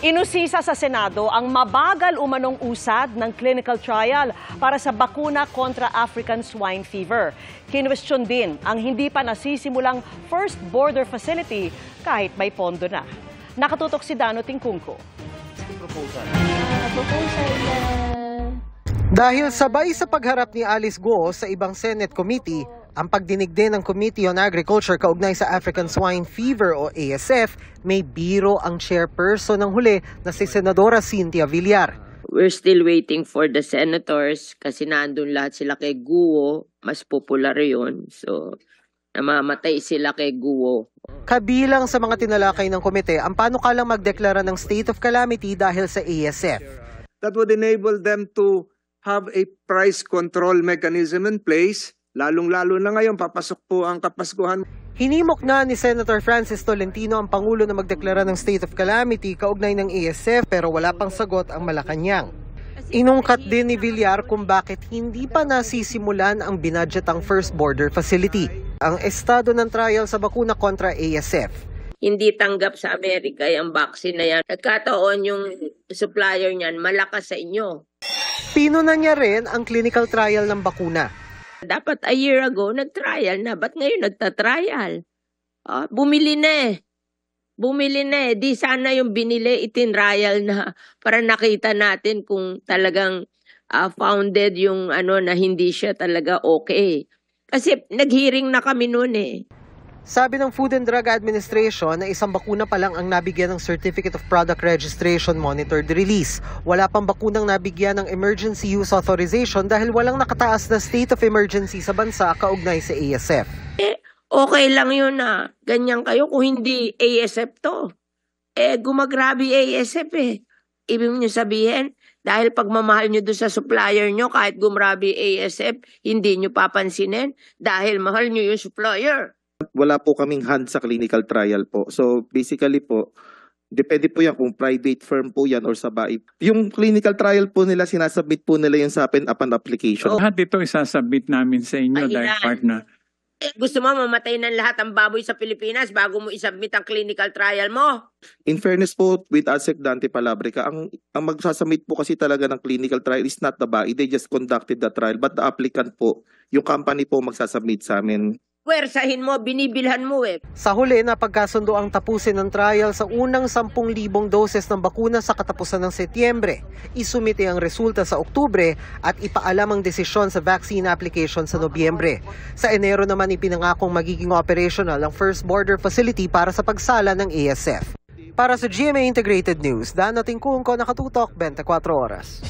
Inusisa sa Senado ang mabagal umanong usad ng clinical trial para sa bakuna kontra African swine fever. Kinwestiyon din ang hindi pa nasisimulang first border facility kahit may pondo na. Nakatutok si Dano Tingkungko. Dahil sabay sa pagharap ni Alice Guo sa ibang Senate committee, ang pagdinig din ng Committee on Agriculture kaugnay sa African Swine Fever o ASF, may biro ang chairperson ng huli na si Senadora Cynthia Villar. We're still waiting for the senators kasi nandun lahat sila kay Guo, mas popular yun. So, namamatay sila kay Guo. Kabilang sa mga tinalakay ng komite ang panukalang magdeklara ng state of calamity dahil sa ASF. That would enable them to have a price control mechanism in place. Lalong-lalo na ngayon, papasok po ang Kapaskuhan. Hinimok na ni Senator Francis Tolentino ang Pangulo na magdeklara ng state of calamity kaugnay ng ASF pero wala pang sagot ang Malacanang. Inungkat din ni Villar kung bakit hindi pa nasisimulan ang binadgetang first border facility. Ang estado ng trial sa bakuna kontra ASF. Hindi tanggap sa Amerika yung vaccine na yan. Nagkataon yung supplier niyan, malakas sa inyo. Pinuna niya rin ang clinical trial ng bakuna. Dapat a year ago, nag-trial na. Ba't ngayon nagta-trial? Bumili na eh. Bumili na eh. Di sana yung binili, itinrial na para nakita natin kung talagang founded yung na hindi siya talaga okay. Kasi nag-hearing na kami noon eh. Sabi ng Food and Drug Administration na isang bakuna pa lang ang nabigyan ng Certificate of Product Registration Monitored Release. Wala pang bakunang nabigyan ng Emergency Use Authorization dahil walang nakataas na state of emergency sa bansa kaugnay sa ASF. Okay lang yun na ganyan kayo kung hindi ASF to. Gumagrabe ASF eh. Ibig nyo sabihin, dahil pagmamahal nyo doon sa supplier nyo, kahit gumagrabe ASF, hindi nyo papansinin dahil mahal nyo yung supplier. Wala po kaming hand sa clinical trial po. So basically po, depende po yan kung private firm po yan or sa BAIP. Yung clinical trial po nila, sinasubmit po nila yung sa upon application. Lahat ito isasubmit namin sa inyo dahil partner. Gusto mo mamatay ng lahat ang baboy sa Pilipinas bago mo isubmit ang clinical trial mo? In fairness po, with ASEC Dante Palabrica, ang magsasubmit po kasi talaga ng clinical trial is not the BAIP. They just conducted the trial. But the applicant po, yung company po magsasubmit sa amin. Pwersahin mo, binibilhan mo eh. Sa huli na pagkasundo ang tapusin ng trial sa unang 10,000 doses ng bakuna sa katapusan ng Setyembre. Isumite ang resulta sa Oktubre at ipaalam ang desisyon sa vaccine application sa Nobyembre. Sa Enero naman ipinangakong magiging operational ang first border facility para sa pagsala ng ASF. Para sa GMA Integrated News, Dano Tingkungko, nakatutok 24 oras.